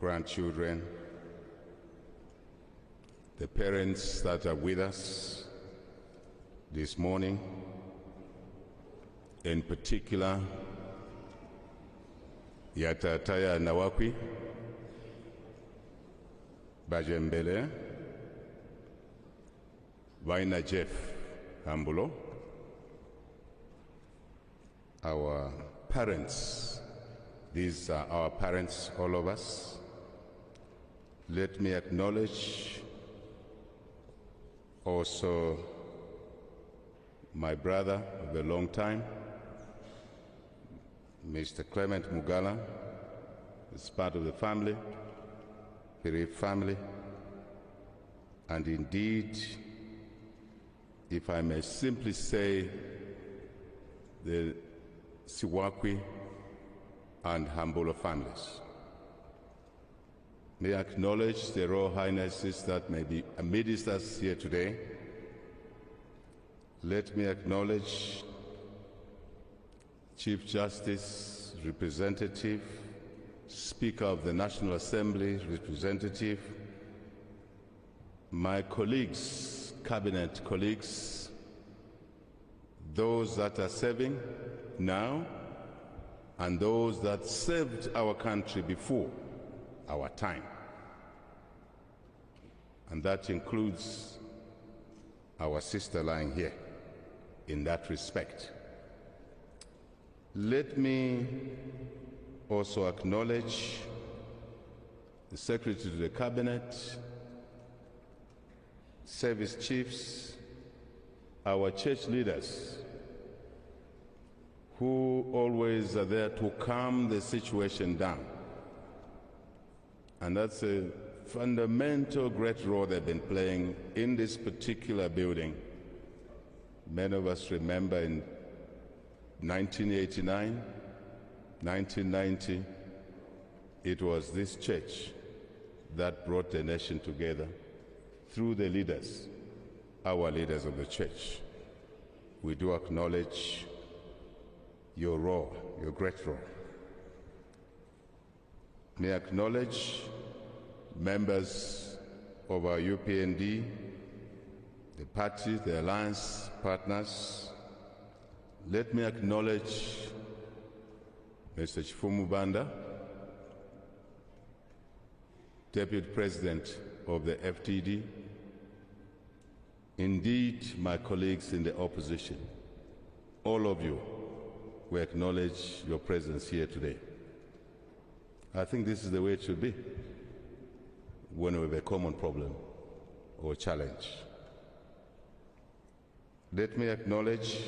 grandchildren, the parents that are with us this morning, in particular, Edith Nawaki, Bajembele, Vaina Jeff Hambulo, our parents. These are our parents, all of us. Let me acknowledge also my brother of a long time, Mr. Clement Mugala, is part of the family, bereaved family, and indeed, if I may simply say, the Siwakwi and Hambulo families. May I acknowledge the Royal Highnesses that may be amidst us here today. Let me acknowledge Chief Justice, Representative, Speaker of the National Assembly, Representative, my colleagues, Cabinet colleagues, those that are serving now, and those that served our country before our time. And that includes our sister lying here in that respect. Let me also acknowledge the Secretary to the Cabinet, service chiefs, our church leaders, who always are there to calm the situation down. And that's a fundamental great role they've been playing in this particular building. Many of us remember in 1989, 1990, it was this church that brought the nation together through the leaders, our leaders of the church. We do acknowledge your role, your great role. May I acknowledge members of our UPND, the party, the alliance partners. Let me acknowledge Mr. Chifumu Banda, Deputy President of the FDD. Indeed, my colleagues in the opposition, all of you, we acknowledge your presence here today. I think this is the way it should be when we have a common problem or challenge. Let me acknowledge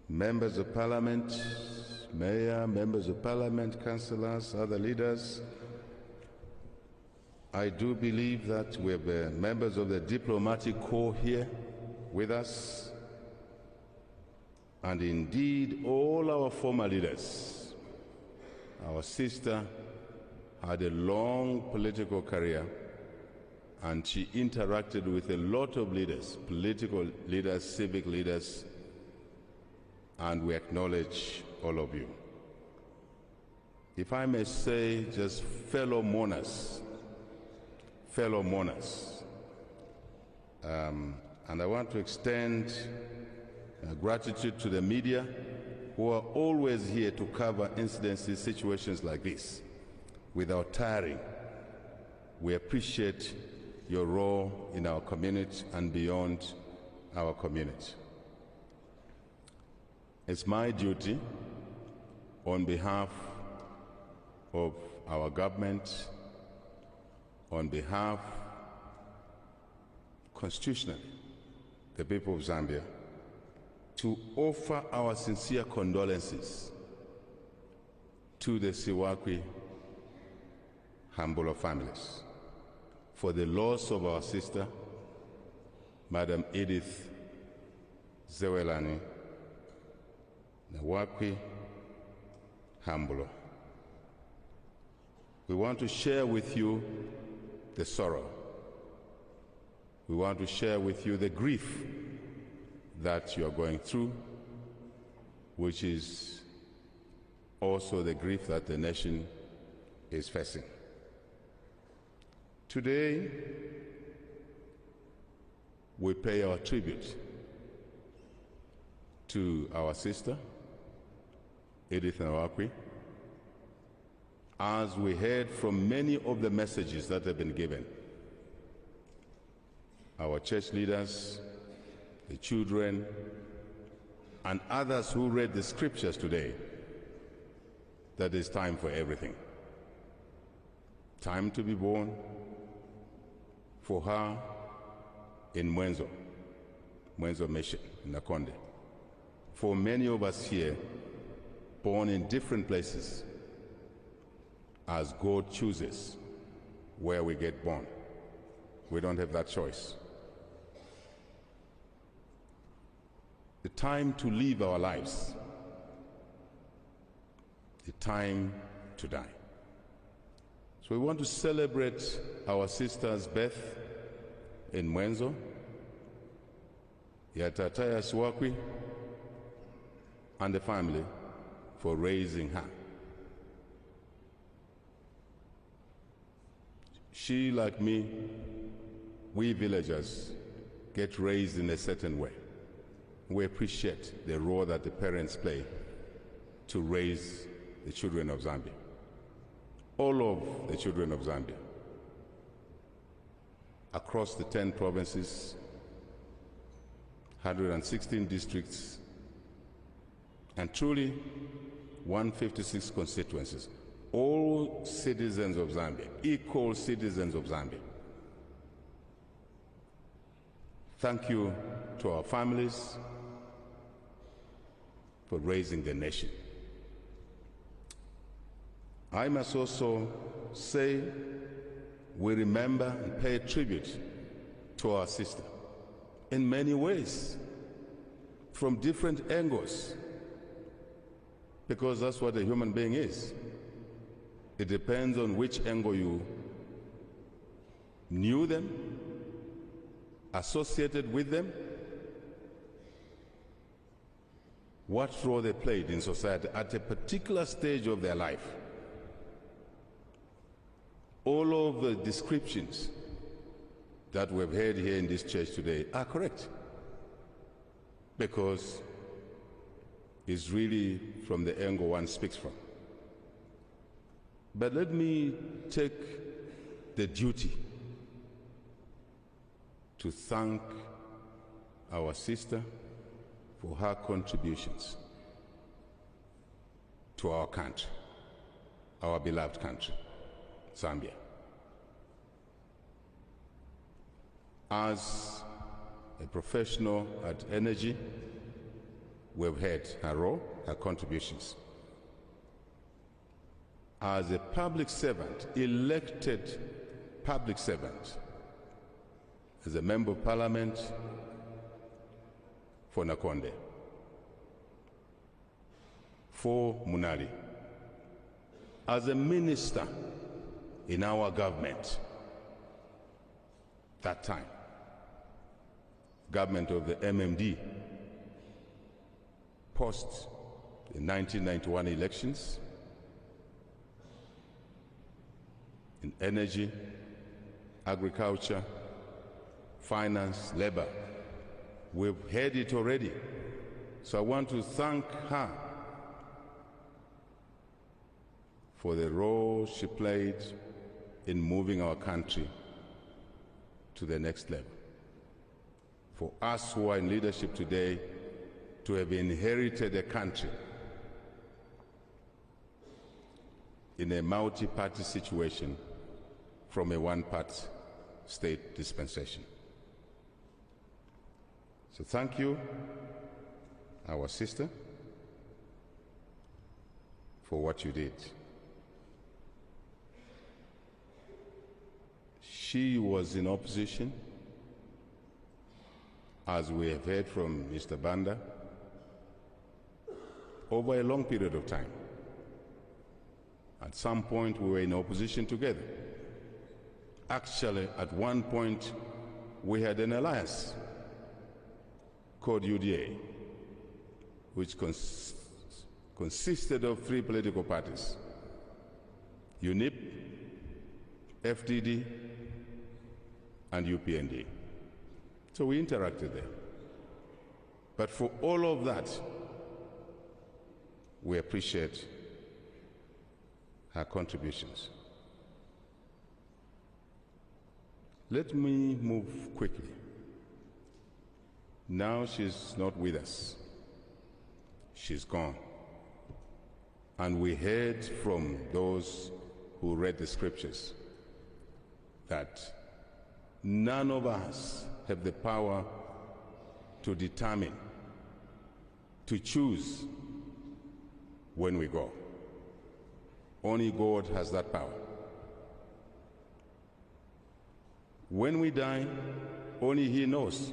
members of parliament, mayor, members of parliament, councillors, other leaders. I do believe that we have members of the diplomatic corps here with us, and indeed all our former leaders. Our sister had a long political career, and she interacted with a lot of leaders, political leaders, civic leaders, and we acknowledge all of you. If I may say, just fellow mourners, and I want to extend gratitude to the media who are always here to cover incidences, situations like this without tiring. We appreciate your role in our community and beyond our community. It's my duty on behalf of our government, on behalf, constitutionally, the people of Zambia, to offer our sincere condolences to the Siwakwi Hambulo families for the loss of our sister, Madam Edith Nawaki Hambulo. We want to share with you the sorrow. We want to share with you the grief that you are going through, which is also the grief that the nation is facing. Today, we pay our tribute to our sister, Edith Nawaki, as we heard from many of the messages that have been given. Our church leaders, the children, and others who read the scriptures today, that it's time for everything. Time to be born for her in Mwenzo Mission, in Nakonde. For many of us here, born in different places, as God chooses where we get born. We don't have that choice. The time to live our lives, the time to die. So we want to celebrate our sister's birth in Mwenzo, Yatataya Swakwi, and the family for raising her. She, like me, we villagers get raised in a certain way. We appreciate the role that the parents play to raise the children of Zambia. All of the children of Zambia, across the 10 provinces, 116 districts, and truly 156 constituencies. All citizens of Zambia, equal citizens of Zambia. Thank you to our families for raising the nation. I must also say we remember and pay tribute to our sister in many ways, from different angles, because that's what a human being is. It depends on which angle you knew them, associated with them, what role they played in society at a particular stage of their life. All of the descriptions that we've heard here in this church today are correct, because it's really from the angle one speaks from. But let me take the duty to thank our sister for her contributions to our country, our beloved country, Zambia. As a professional at energy, we've heard her role, her contributions. As a public servant, elected public servant, as a member of parliament for Nakonde, for Munali, as a minister in our government, that time, government of the MMD, post the 1991 elections, in energy, agriculture, finance, labor. We've heard it already. So I want to thank her for the role she played in moving our country to the next level. For us who are in leadership today to have inherited a country in a multi-party situation from a one-party state dispensation. So thank you, our sister, for what you did. She was in opposition, as we have heard from Mr. Banda, over a long period of time. At some point, we were in opposition together. Actually, at one point, we had an alliance called UDA, which consisted of 3 political parties: UNIP, FDD, and UPND. So we interacted there. But for all of that, we appreciate her contributions. Let me move quickly. Now she's not with us. She's gone. And we heard from those who read the scriptures that none of us have the power to determine, to choose when we go. Only God has that power. When we die, only He knows.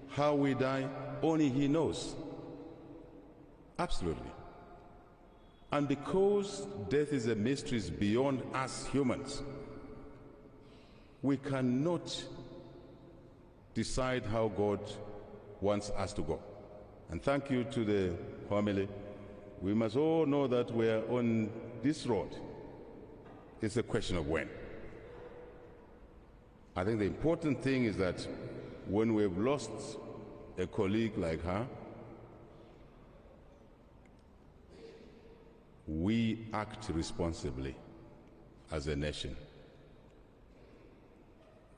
How we die, only He knows. Absolutely. And because death is a mystery beyond us humans, we cannot decide how God wants us to go. And thank you to the family. We must all know that we are on this road. It's a question of when. I think the important thing is that when we've lost a colleague like her, we act responsibly as a nation.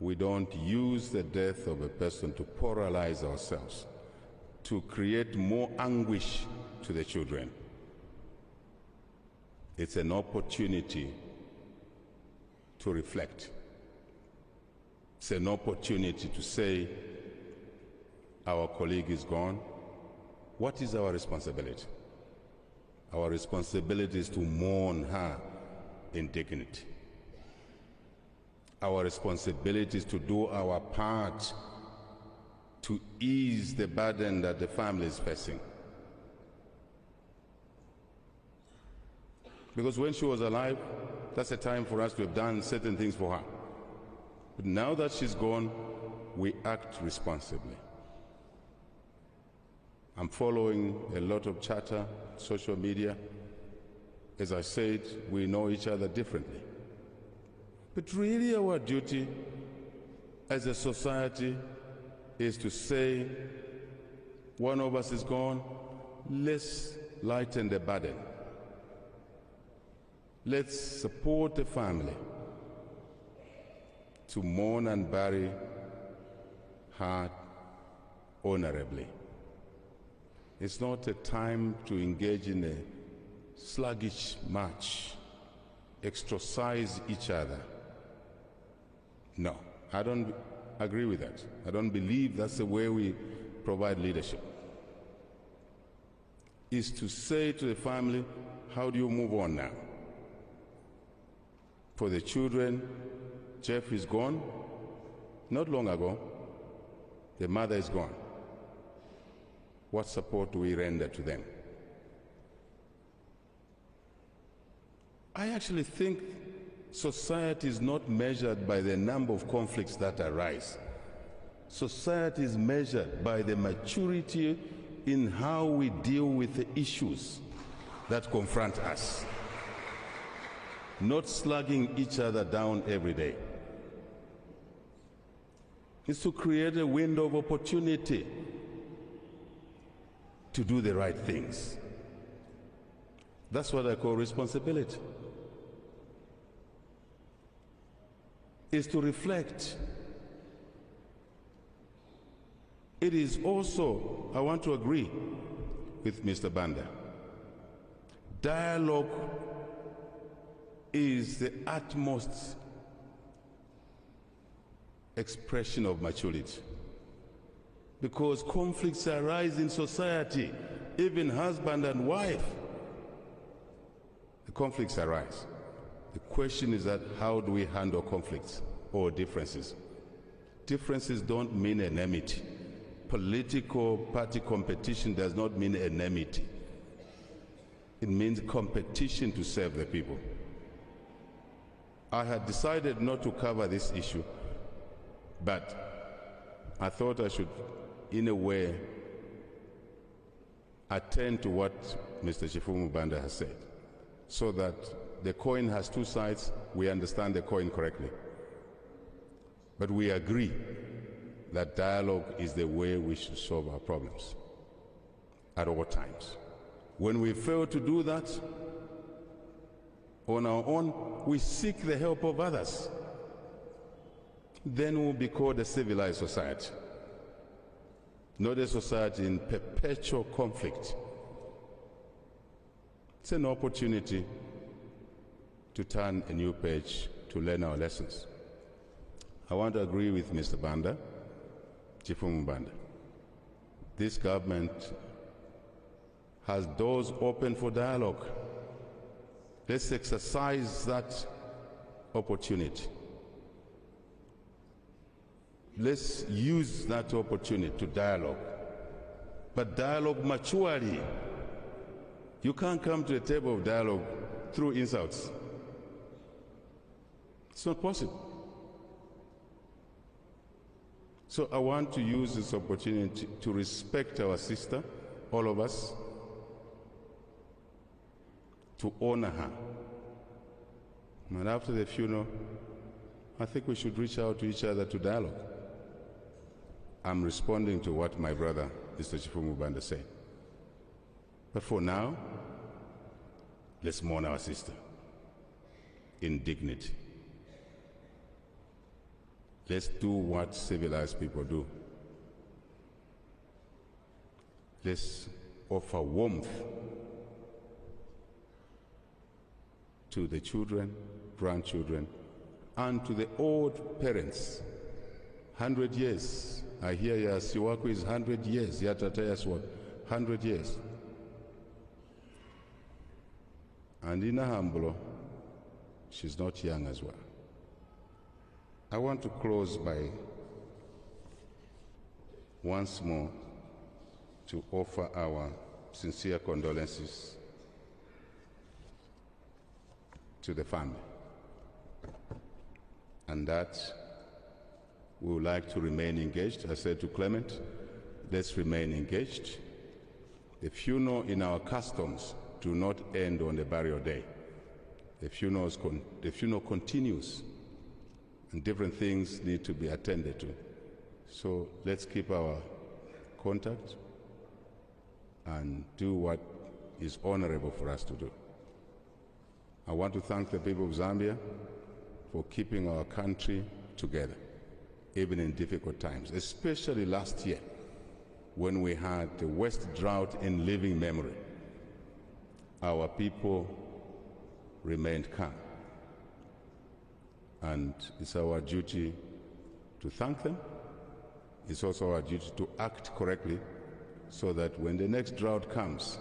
We don't use the death of a person to paralyze ourselves, to create more anguish to the children. It's an opportunity to reflect. It's an opportunity to say, our colleague is gone. What is our responsibility? Our responsibility is to mourn her in dignity. Our responsibility is to do our part to ease the burden that the family is facing. Because when she was alive, that's a time for us to have done certain things for her. But now that she's gone, we act responsibly. I'm following a lot of chatter, social media. As I said, we know each other differently. But really our duty as a society is to say, one of us is gone, let's lighten the burden. Let's support the family to mourn and bury her honorably. It's not a time to engage in a sluggish march, exorcise each other. No, I don't agree with that. I don't believe that's the way we provide leadership. Is to say to the family, how do you move on now? For the children, Jeff is gone. Not long ago, the mother is gone. What support do we render to them? I actually think society is not measured by the number of conflicts that arise. Society is measured by the maturity in how we deal with the issues that confront us, not slugging each other down every day. It's to create a window of opportunity to do the right things. That's what I call responsibility. Is to reflect. It is also, I want to agree with Mr. Banda. Dialogue is the utmost expression of maturity. Because conflicts arise in society, even husband and wife. The conflicts arise. The question is that how do we handle conflicts or differences? Differences don't mean enmity. Political party competition does not mean enmity. It means competition to serve the people. I had decided not to cover this issue, but I thought I should, in a way, attend to what Mr. Chifumu Banda has said, so that the coin has two sides, we understand the coin correctly. But we agree that dialogue is the way we should solve our problems at all times. When we fail to do that on our own, we seek the help of others. Then we'll be called a civilized society, not a society in perpetual conflict. It's an opportunity to turn a new page, to learn our lessons. I want to agree with Mr. Banda, Chifumu Banda. This government has doors open for dialogue. Let's exercise that opportunity. Let's use that opportunity to dialogue, but dialogue maturely. You can't come to the table of dialogue through insults. It's not possible. So I want to use this opportunity to respect our sister, all of us, to honor her. And after the funeral, I think we should reach out to each other to dialogue. I'm responding to what my brother, Mr. Chifumu Banda, said. But for now, let's mourn our sister in dignity. Let's do what civilized people do. Let's offer warmth to the children, grandchildren, and to the old parents. 100 years. I hear Siwaku is 100 years. Yatatayas what? 100 years. And in Ahambulo, she's not young as well. I want to close by once more to offer our sincere condolences to the family, and that we would like to remain engaged. I said to Clement, let's remain engaged. The funeral in our customs do not end on the burial day. The funeral continues, and different things need to be attended to. So let's keep our contact and do what is honorable for us to do. I want to thank the people of Zambia for keeping our country together, even in difficult times, especially last year when we had the worst drought in living memory. Our people remained calm. And it's our duty to thank them. It's also our duty to act correctly so that when the next drought comes,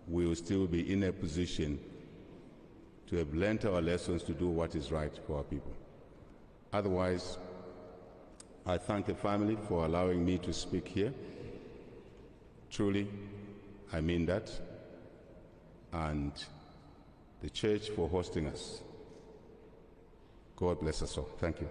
we will still be in a position to have learned our lessons to do what is right for our people. Otherwise, I thank the family for allowing me to speak here. Truly, I mean that. And the church for hosting us. God bless us all. Thank you.